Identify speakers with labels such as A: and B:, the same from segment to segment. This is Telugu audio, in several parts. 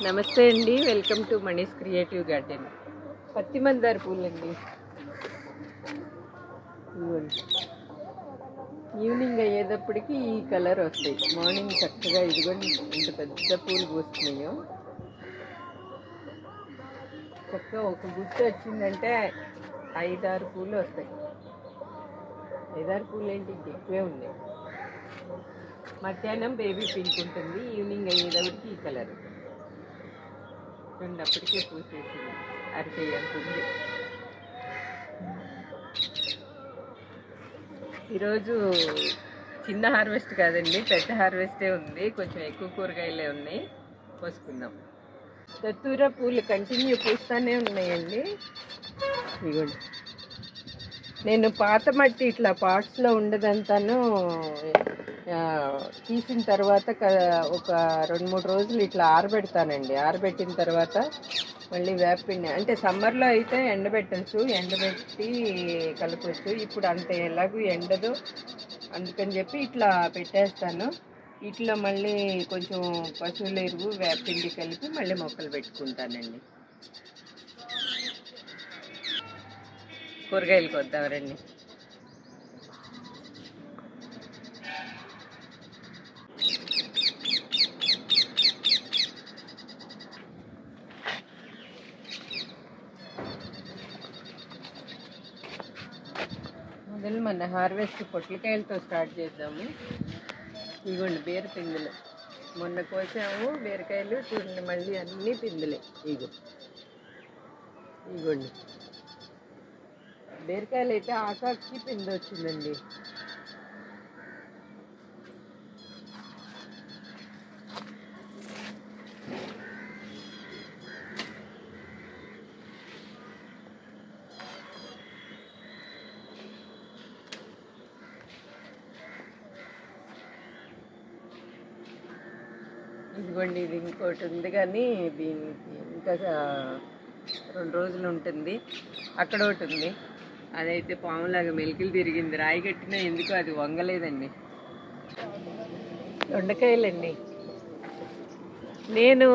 A: నమస్తే అండి, వెల్కమ్ టు మనీస్ క్రియేటివ్ గార్డెన్. పత్తి మందార పూలండి. ఈవినింగ్ అయ్యేటప్పటికి ఈ కలర్ వస్తాయి. మార్నింగ్ చక్కగా ఇదిగోండి ఇంత పెద్ద పూలు పూస్తున్నాయో. చక్కగా ఒక గుర్తు వచ్చిందంటే 5-6 పూలు వస్తాయి. 5-6 పూలు ఏంటి, ఎక్కువే ఉన్నాయి. మధ్యాహ్నం బేబీ పింక్ ఉంటుంది, ఈవినింగ్ అయ్యేటప్పటికి ఈ కలర్. అప్పటికే పూసేసింది, అరటి అంటుంది. ఈరోజు చిన్న హార్వెస్ట్ కాదండి, పెద్ద హార్వెస్టే ఉంది. కొంచెం ఎక్కువ కూరగాయలే ఉన్నాయి, కోసుకుందాం. దత్తూర పూలు కంటిన్యూ పూస్తూనే ఉన్నాయండి. ఇదిగోండి, నేను పాత మట్టి ఇట్లా పాట్స్లో ఉండదంతాను తీసిన తర్వాత ఒక 2-3 రోజులు ఇట్లా ఆరబెడతానండి. ఆరబెట్టిన తర్వాత మళ్ళీ వేపపిండి, అంటే సమ్మర్లో అయితే ఎండబెట్టచ్చు, ఎండబెట్టి కలపచ్చు. ఇప్పుడు అంత ఎలాగూ ఎండదు, అందుకని చెప్పి ఇట్లా పెట్టేస్తాను. ఇట్లా మళ్ళీ కొంచెం పశువుల ఎరువు వేపపిండి కలిపి మళ్ళీ మొక్కలు పెట్టుకుంటానండి. కూరగాయలకు వద్దాం రండి. మొదలు మన హార్వెస్ట్ పొట్లకాయలతో స్టార్ట్ చేద్దాము. ఇదిగోండి బీర పిందులు, మొన్న కోసాము బీరకాయలు. చూడండి మళ్ళీ అన్నీ పిందులే. ఇదిగోండి బీరకాయలు అయితే ఆకాకి పిండి వచ్చిందండి. ఇదిగోండి, ఇది ఇంకోటి ఉంది కానీ దీనికి ఇంకా 2 రోజులు ఉంటుంది. అక్కడ ఒకటి ఉంది, అదైతే పాములాగా మెలికలు తిరిగింది. రాయి కట్టినా ఎందుకో అది వంగలేదండి. దొండకాయలండి. నేను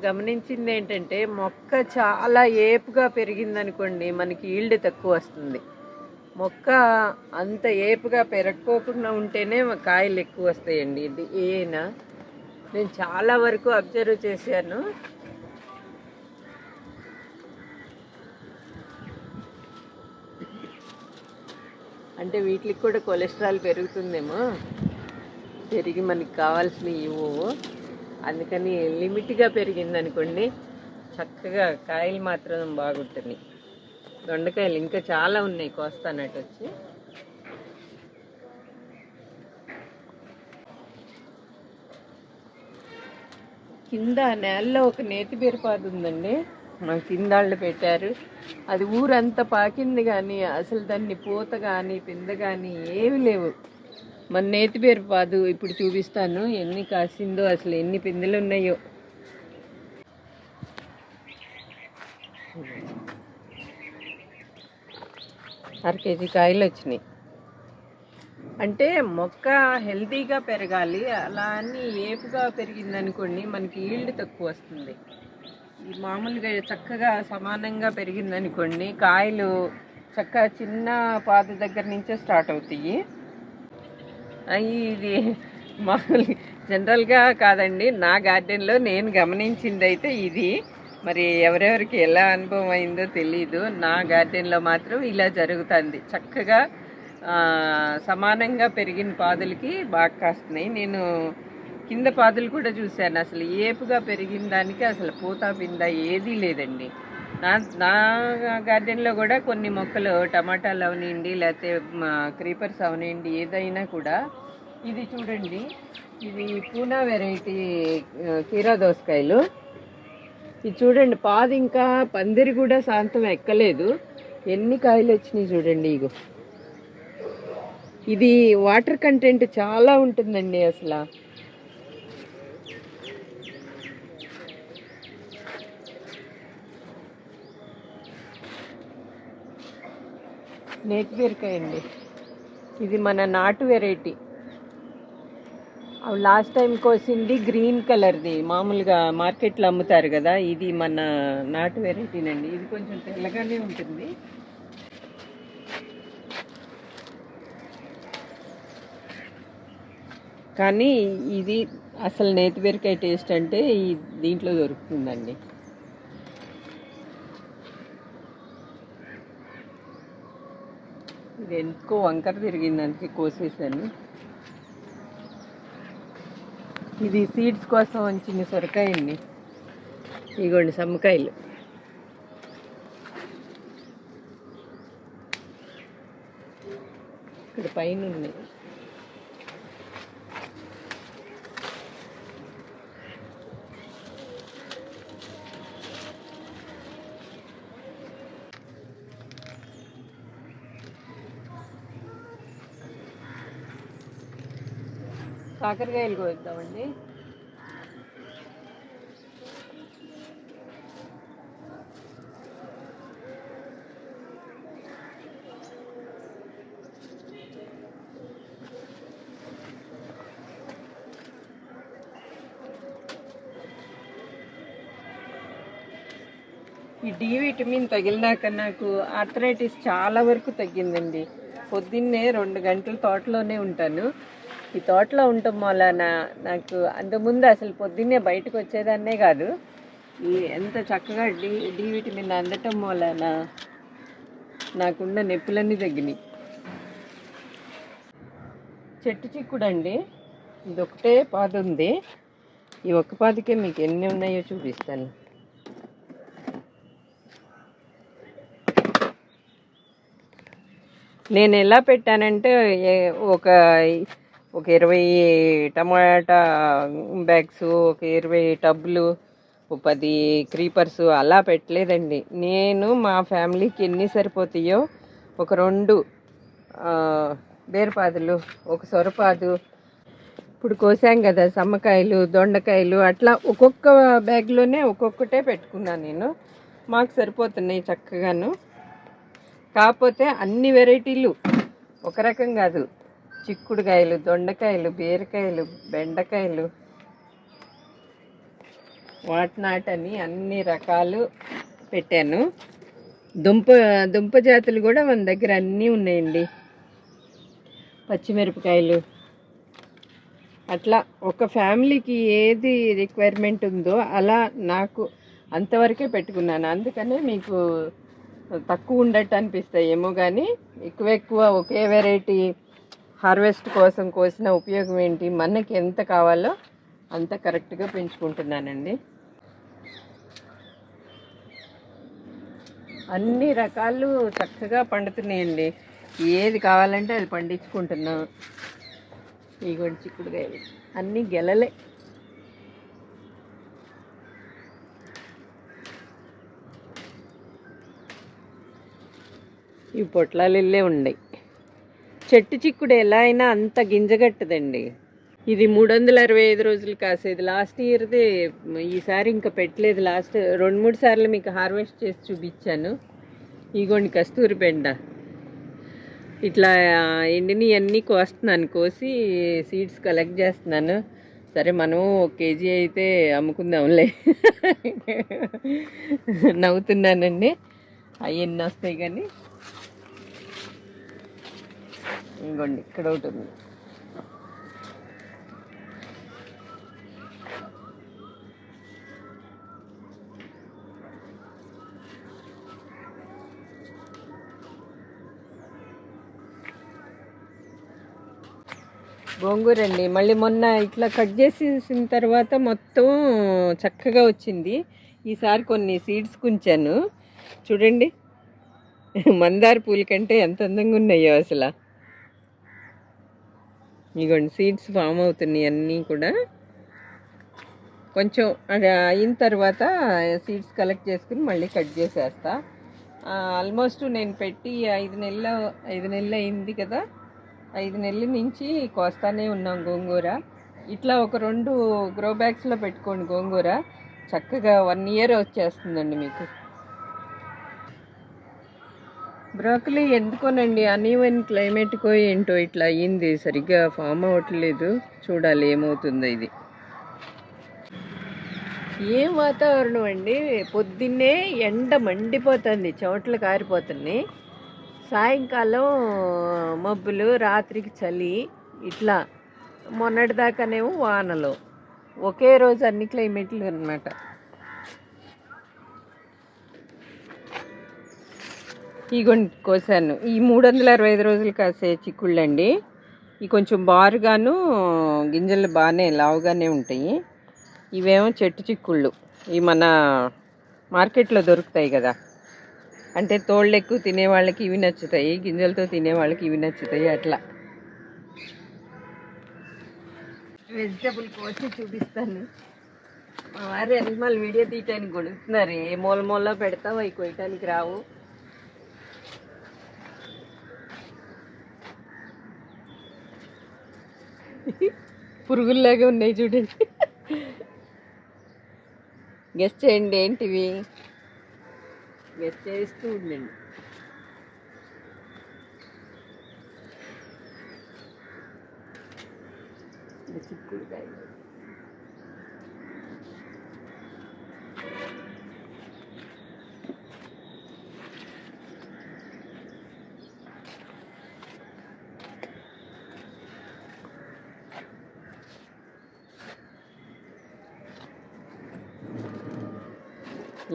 A: గమనించింది ఏంటంటే, మొక్క చాలా ఏపుగా పెరిగిందనుకోండి మనకి ఈల్డ్ తక్కువ వస్తుంది. మొక్క అంత ఏపుగా పెరగకోకుండా ఉంటేనే కాయలు ఎక్కువ వస్తాయండి. ఇది ఏనా నేను చాలా వరకు అబ్జర్వ్ చేశాను. అంటే వీటికి కూడా కొలెస్ట్రాల్ పెరుగుతుందేమో, పెరిగి మనకి కావాల్సినవి ఇవ్వవు. అందుకని లిమిట్గా పెరిగింది అనుకోండి, చక్కగా కాయలు మాత్రం బాగుంటుంది. దొండకాయలు ఇంకా చాలా ఉన్నాయి, కోస్తానట్టు వచ్చి. కింద నేలలో ఒక నేతి బీరపాదు ఉందండి, మా కిందాళ్ళు పెట్టారు. అది ఊరంతా పాకింది కానీ అసలు దాన్ని పూత కానీ పింద కానీ ఏమి లేవు. మన నేతి బీరపాదు ఇప్పుడు చూపిస్తాను ఎన్ని కాసిందో, అసలు ఎన్ని పిందెలు ఉన్నాయో. 1/2 కేజీ కాయలు వచ్చినాయి. అంటే మొక్క హెల్తీగా పెరగాలి, అలా అని ఏపుగా పెరిగిందనుకోండి మనకి ఈల్డ్ తక్కువ వస్తుంది. ఈ మామూలుగా చక్కగా సమానంగా పెరిగిందనుకోండి కాయలు చక్కగా చిన్న పాదు దగ్గర నుంచే స్టార్ట్ అవుతాయి. ఇది మామూలు జనరల్గా కాదండి, నా గార్డెన్లో నేను గమనించింది అయితే ఇది. మరి ఎవరెవరికి ఎలా అనుభవం అయిందో తెలీదు. నా గార్డెన్లో మాత్రం ఇలా జరుగుతుంది. చక్కగా సమానంగా పెరిగిన పాదులకి బాగా కాస్తున్నాయి. నేను కింద పాదులు కూడా చూశాను, అసలు ఏపుగా పెరిగిన దానికి అసలు పూత పింద ఏదీ లేదండి. నా గార్డెన్లో కూడా కొన్ని మొక్కలు, టమాటాలు అవనివ్వండి లేకపోతే క్రీపర్స్ అవనివ్వండి, ఏదైనా కూడా. ఇది చూడండి, ఇది పూనా వెరైటీ కీరా దోసకాయలు. ఇది చూడండి, పాదు ఇంకా పందిరి కూడా శాంతం ఎక్కలేదు, ఎన్ని కాయలు వచ్చినాయి చూడండి. ఇది వాటర్ కంటెంట్ చాలా ఉంటుందండి అసలు. నేతి బీరకాయ అండి, ఇది మన నాటు వెరైటీ. లాస్ట్ టైం కోసింది గ్రీన్ కలర్ది, మామూలుగా మార్కెట్లో అమ్ముతారు కదా, ఇది మన నాటు వెరైటీనండి. ఇది కొంచెం తెల్లగానే ఉంటుంది. కానీ ఇది అసలు నేతి బీరకాయ టేస్ట్ అంటే ఈ దీంట్లో దొరుకుతుందండి. ఇది ఎందుకో వంకర తిరిగిందానికి కోసేసాను. ఇది సీడ్స్ కోసం వంచిన సొరకాయ అండి. ఇగోండి సమ్మకాయలు. ఇక్కడ పైన ఉన్నాయి. కాకరకాయలు కోద్దామండి. ఈ డి విటమిన్ తగిలినాక నాకు ఆర్థరైటిస్ చాలా వరకు తగ్గిందండి. పొద్దున్నే 2 గంటలు తోటలోనే ఉంటాను. ఈ తోటలో ఉండటం వలన నాకు అంతకుముందు అసలు పొద్దున్నే బయటకు వచ్చేదాన్నే కాదు. ఈ ఎంత చక్కగా డి విటమిన్ అందటం వలన నాకున్న నొప్పులన్నీ తగ్గినాయి. చెట్టు చిక్కుడు అండి, ఇది ఒకటే పాదు ఉంది. ఈ ఒక్క పాదుకే మీకు ఎన్ని ఉన్నాయో చూపిస్తాను. నేను ఎలా పెట్టానంటే ఒక 20 టమాటా బ్యాగ్స్, ఒక 20 టబ్బులు, 10 క్రీపర్స్ అలా పెట్టలేదండి. నేను మా ఫ్యామిలీకి ఎన్ని సరిపోతాయో ఒక 2 బీరపాదులు, ఒక సొరపాదు, ఇప్పుడు కోసాం కదా సమ్మకాయలు, దొండకాయలు, అట్లా ఒక్కొక్క బ్యాగ్లోనే ఒక్కొక్కటే పెట్టుకున్నాను నేను. మాకు సరిపోతున్నాయి చక్కగాను. కాకపోతే అన్ని వెరైటీలు ఒక రకం కాదు. చిక్కుడుకాయలు, దొండకాయలు, బీరకాయలు, బెండకాయలు, వాటినాటని అన్ని రకాలు పెట్టాను. దుంప జాతులు కూడా మన దగ్గర అన్నీ ఉన్నాయండి. పచ్చిమిరపకాయలు, అట్లా ఒక ఫ్యామిలీకి ఏది రిక్వైర్మెంట్ ఉందో అలా నాకు అంతవరకే పెట్టుకున్నాను. అందుకనే మీకు తక్కువ ఉండట్టు అనిపిస్తాయి ఏమో, కానీ ఎక్కువ ఒకే వెరైటీ హార్వెస్ట్ కోసం కోసిన ఉపయోగం ఏంటి, మనకి ఎంత కావాలో అంత కరెక్ట్గా పెంచుకుంటున్నానండి. అన్ని రకాలు చక్కగా పండుతున్నాయండి. ఏది కావాలంటే అది పండించుకుంటున్నాం. ఇగోండి చిక్కుడుకాయలు అన్నీ గెలలే. ఈ పొట్లాలే ఉన్నాయి. చెట్టు చిక్కుడు ఎలా అయినా అంత గింజగట్టదండి. ఇది 365 రోజులు కాసేది. లాస్ట్ ఇయర్ది, ఈసారి ఇంకా పెట్టలేదు. లాస్ట్ 2-3 సార్లు మీకు హార్వెస్ట్ చేసి చూపించాను. ఇగోండి కస్తూరి బెండ. ఇట్లా ఎండిని అన్నీ కోస్తున్నాను, కోసి సీడ్స్ కలెక్ట్ చేస్తున్నాను. సరే మనం 1 కేజీ అయితే అమ్ముకుందాంలే. నవ్వుతున్నానండి, అవి ఎన్ని వస్తాయి కానీ. ఇంకోండి ఇక్కడ ఒకటి ఉంది. గోంగూర అండి. మళ్ళీ మొన్న ఇట్లా కట్ చేసేసిన తర్వాత మొత్తం చక్కగా వచ్చింది. ఈసారి కొన్ని సీడ్స్ కుంచాను చూడండి. మందార పూల కంటే ఎంత అందంగా ఉన్నాయో అసలు. ఇగోండి సీడ్స్ ఫామ్ అవుతున్నాయి అన్నీ కూడా. కొంచెం అది అయిన తర్వాత సీడ్స్ కలెక్ట్ చేసుకుని మళ్ళీ కట్ చేసేస్తా. ఆల్మోస్ట్ నేను పెట్టి 5 నెలలు అయింది కదా. 5 నెలల నుంచి కోస్తానే ఉన్నాం గోంగూర. ఇట్లా ఒక 2 గ్రో బ్యాగ్స్లో పెట్టుకోండి గోంగూర, చక్కగా 1 ఇయర్ వచ్చేస్తుందండి మీకు. బ్రోకలీ ఎందుకోనండి అన్ఈవెన్ క్లైమేట్కో ఏంటో ఇట్లా అయ్యింది, సరిగ్గా ఫామ్ అవ్వట్లేదు. చూడాలి ఏమవుతుందో ఇది. ఏం వాతావరణం అండి, పొద్దున్నే ఎండ మండిపోతుంది, చెమటలు కారిపోతున్నాయి. సాయంకాలం మబ్బులు, రాత్రికి చలి, ఇట్లా మొన్నటిదాకానేమో వానలు. ఒకే రోజు అన్ని క్లైమేట్లు అన్నమాట. ఇగోండి కోసాను. ఈ 365 రోజులు కాసే చిక్కుళ్ళండి. ఇవి కొంచెం బారుగాను, గింజలు బాగానే లావుగానే ఉంటాయి. ఇవేమో చెట్టు చిక్కుళ్ళు. ఇవి మన మార్కెట్లో దొరుకుతాయి కదా, అంటే తోళ్ళు ఎక్కువ తినేవాళ్ళకి ఇవి నచ్చుతాయి, గింజలతో తినేవాళ్ళకి ఇవి నచ్చుతాయి. అట్లా వెజిటబుల్ కోసి చూపిస్తాను. మా వారు ఎనిమల్ వీడియో తీయటానికి కొడుతున్నారు. ఏ మూల మూలలో పెడతావు, అవి కొయ్యటానికి రావు. పురుగుల్లాగా ఉన్నాయి చూడండి. గెస్ట్ చేయండి ఏంటివి, గెస్ట్ చేస్తూ ఉండండి. చిక్కుడుకాయ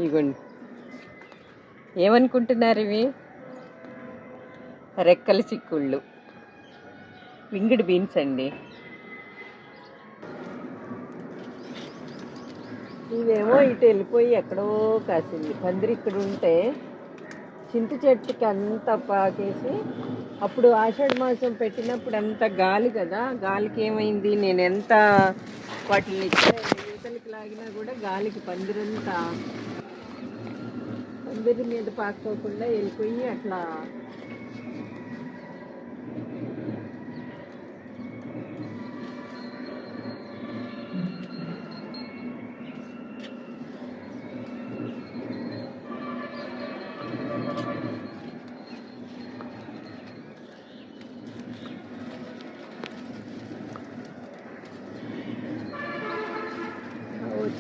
A: ఇవ్వండి. ఏమనుకుంటున్నారు ఇవి? రెక్కల చిక్కుళ్ళు, వింగిడ్ బీన్స్ అండి. ఇవేమో ఇటు వెళ్ళిపోయి ఎక్కడో కాసింది. పందిరి ఇక్కడ ఉంటే చింత చెట్టుకి అంత పాకేసి, అప్పుడు ఆషాఢ మాసం పెట్టినప్పుడు అంత గాలి కదా, గాలికి ఏమైంది, నేను ఎంత వాటిని యువతలకి లాగినా కూడా గాలికి పందిరి మీద పాకోకుండా వెళ్ళిపోయి అట్లా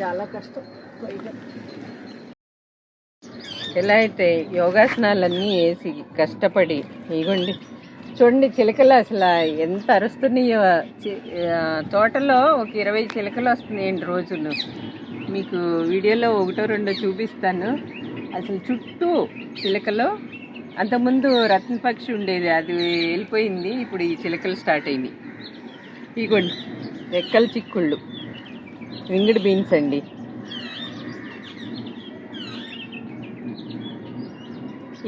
A: చాలా కష్టం. ఎలా అయితే యోగాసనాలన్నీ వేసి కష్టపడి, ఇగోండి చూడండి చిలకలు అసలు ఎంత అరుస్తున్నాయో. తోటలో ఒక 20 చిలకలు వస్తున్నాయండి రోజును. మీకు వీడియోలో 1-2 చూపిస్తాను. అసలు చుట్టూ చిలకలు. అంతకుముందు రత్నపక్షి ఉండేది, అది వెళ్ళిపోయింది. ఇప్పుడు ఈ చిలకలు స్టార్ట్ అయినాయి. ఇగోండి రెక్కల చిక్కుళ్ళు, వింగిడ్ బీన్స్ అండి.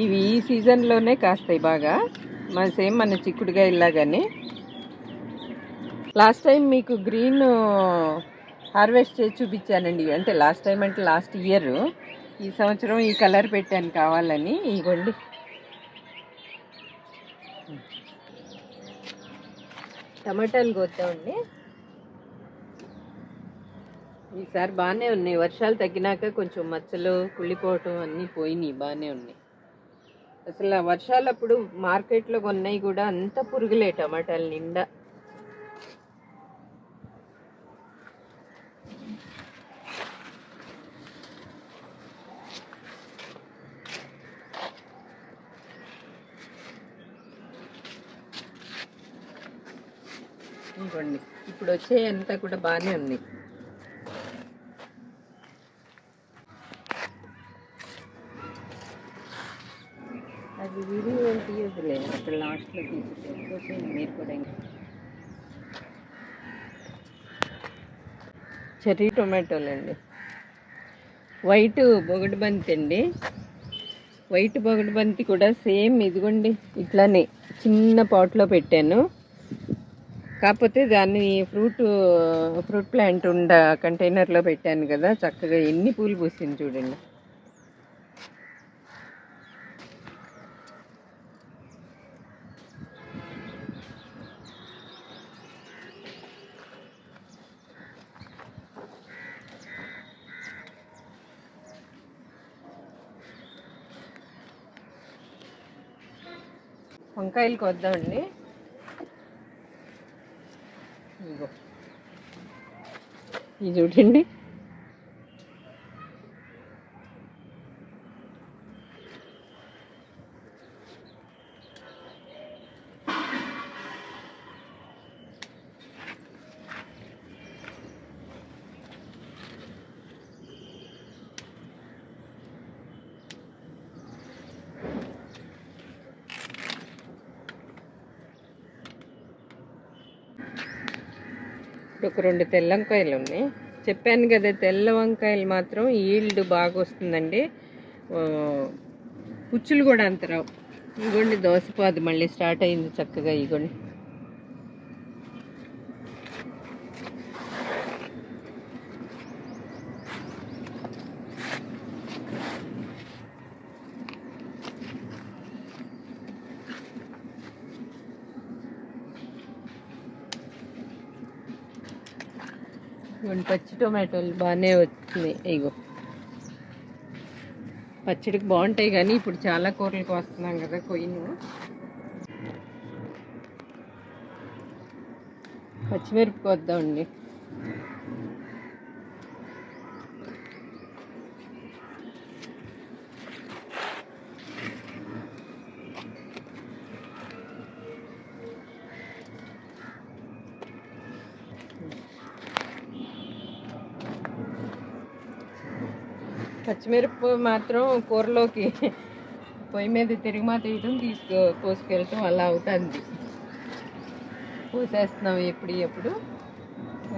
A: ఇవి ఈ సీజన్లోనే కాస్తాయి బాగా, సేమ్ మన చిక్కుడుకాయ ఇలాగానే. లాస్ట్ టైం మీకు గ్రీన్ హార్వెస్ట్ చేసి చూపించానండి, అంటే లాస్ట్ టైం అంటే లాస్ట్ ఇయర్. ఈ సంవత్సరం ఈ కలర్ పెట్టాను కావాలని. ఇవ్వండి టమాటాలు కోద్దామండి. ఈసారి బాగానే ఉన్నాయి, వర్షాలు తగ్గినాక కొంచెం మచ్చలు కుళ్ళిపోవటం అన్నీ పోయినాయి, బాగానే ఉన్నాయి. అసలు ఆ వర్షాలప్పుడు మార్కెట్లో కొన్నాయి కూడా అంత పురుగులే, టమాటాలు నిండా. ఇవ్వండి ఇప్పుడు వచ్చే అంతా కూడా బాగానే ఉంది. అది వీడియో ఏం తీయదులే, అక్కడ లాస్ట్లో తీసుకొచ్చి మీరు కూడా. చెర్రీ టొమాటోలండి, వైట్ బొగడుబంతి అండి. వైట్ బొగడుబంతి కూడా సేమ్ ఇదిగోండి ఇట్లానే చిన్న పాట్లో పెట్టాను. కాకపోతే దాన్ని ఫ్రూట్ ప్లాంట్ కంటైనర్లో పెట్టాను కదా, చక్కగా ఎన్ని పూలు పూసింది చూడండి. వంకాయలకి వద్దామండి. ఇదిగో ఇది చూడండి. ఒక 2 తెల్ల వంకాయలు ఉన్నాయి. చెప్పాను కదా, తెల్ల వంకాయలు మాత్రం ఈల్డ్ బాగా వస్తుందండి. పుచ్చులు కూడా అంత రావు. ఇగోండి దోసపాదు మళ్ళీ స్టార్ట్ అయింది చక్కగా. ఇగోండి పచ్చి టొమాటోలు బాగానే వచ్చినాయి. ఇగో పచ్చడికి బాగుంటాయి, కానీ ఇప్పుడు చాలా కూరలకు వస్తున్నాం కదా కొయ్యను. పచ్చిమిరపకాయ వద్దామండి. పచ్చిమిరపకాయ మాత్రం కూరలోకి పొయ్యి మీద తిరుగుమాత వేయటం పోసుకెళ్ళటం అలా అవుతుంది. పోసేస్తున్నాం ఎప్పుడు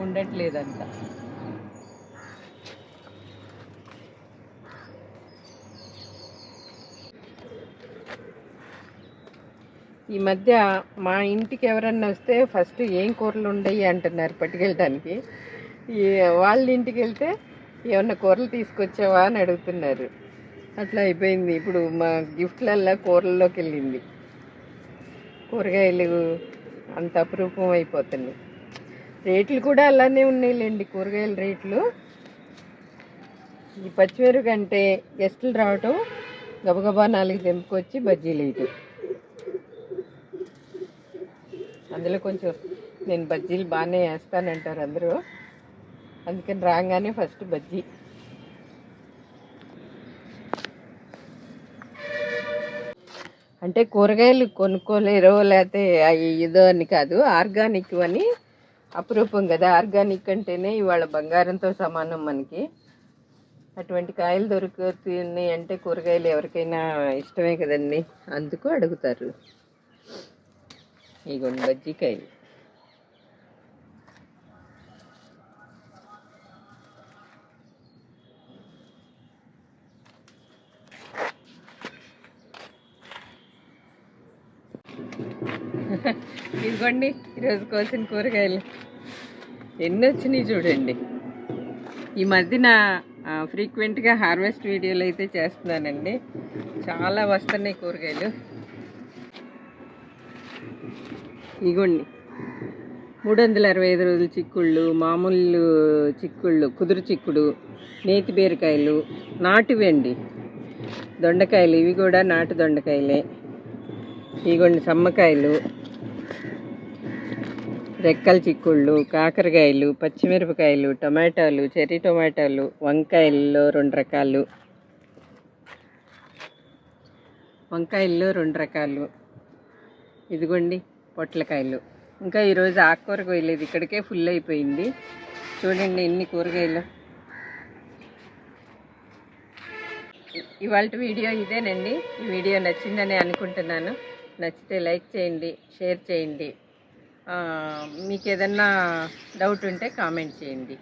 A: ఉండట్లేదంట. ఈ మధ్య మా ఇంటికి ఎవరన్నా వస్తే ఫస్ట్ ఏం కూరలు ఉండయి అంటున్నారు పట్టుకెళ్ళడానికి. వాళ్ళ ఇంటికి వెళ్తే ఏమన్నా కూరలు తీసుకొచ్చావా అని అడుగుతున్నారు. అట్లా అయిపోయింది. ఇప్పుడు మా గిఫ్ట్లల్లా కూరల్లోకి వెళ్ళింది. కూరగాయలు అంత అపురూపం అయిపోతున్నాయి. రేట్లు కూడా అలానే ఉన్నాయిలేండి కూరగాయల రేట్లు. ఈ పచ్చిమిరపకాయ అంటే గెస్టులు రావటం, గబగబా 4 తెంపుకొచ్చి బజ్జీలు వేయటం. అందులో కొంచెం నేను బజ్జీలు బాగానే వేస్తానంటారు అందరూ, అందుకని రాగానే ఫస్ట్ బజ్జీ. అంటే కూరగాయలు కొనుక్కోలేరో లేకపోతే అవి ఏదో అని కాదు, ఆర్గానిక్ అని అపురూపం కదా. ఆర్గానిక్ అంటేనే ఇవాళ బంగారంతో సమానం మనకి. అటువంటి కాయలు దొరుకుతున్నాయి అంటే కూరగాయలు ఎవరికైనా ఇష్టమే కదండి, అందుకు అడుగుతారు. ఇగోండి బజ్జీకాయలు. ఇదిగోండి ఈరోజు కోసిన కూరగాయలు ఎన్ని వచ్చినాయి చూడండి. ఈ మధ్యన ఫ్రీక్వెంట్గా హార్వెస్ట్ వీడియోలు అయితే చేస్తున్నానండి. చాలా వస్తున్నాయి కూరగాయలు. ఇగోండి 365 రోజుల చిక్కుళ్ళు, మామూలు చిక్కుళ్ళు, కుదురు చిక్కుడు, నేతి బీరకాయలు, నాటువండి దొండకాయలు, ఇవి కూడా నాటు దొండకాయలే. ఇగోండి సమ్మకాయలు, రెక్కల చిక్కుళ్ళు, కాకరకాయలు, పచ్చిమిరపకాయలు, టమాటాలు, చెర్రీ టమాటాలు, వంకాయల్లో 2 రకాలు, ఇదిగోండి పొట్లకాయలు. ఇంకా ఈరోజు ఆకుకూర కోయలేదు, ఇక్కడికే ఫుల్ అయిపోయింది. చూడండి ఎన్ని కూరగాయలు. ఇవాళ వీడియో ఇదేనండి. ఈ వీడియో నచ్చిందని అనుకుంటున్నాను. నచ్చితే లైక్ చేయండి, షేర్ చేయండి. మీకు ఏదన్నా డౌట్ ఉంటే కామెంట్ చేయండి.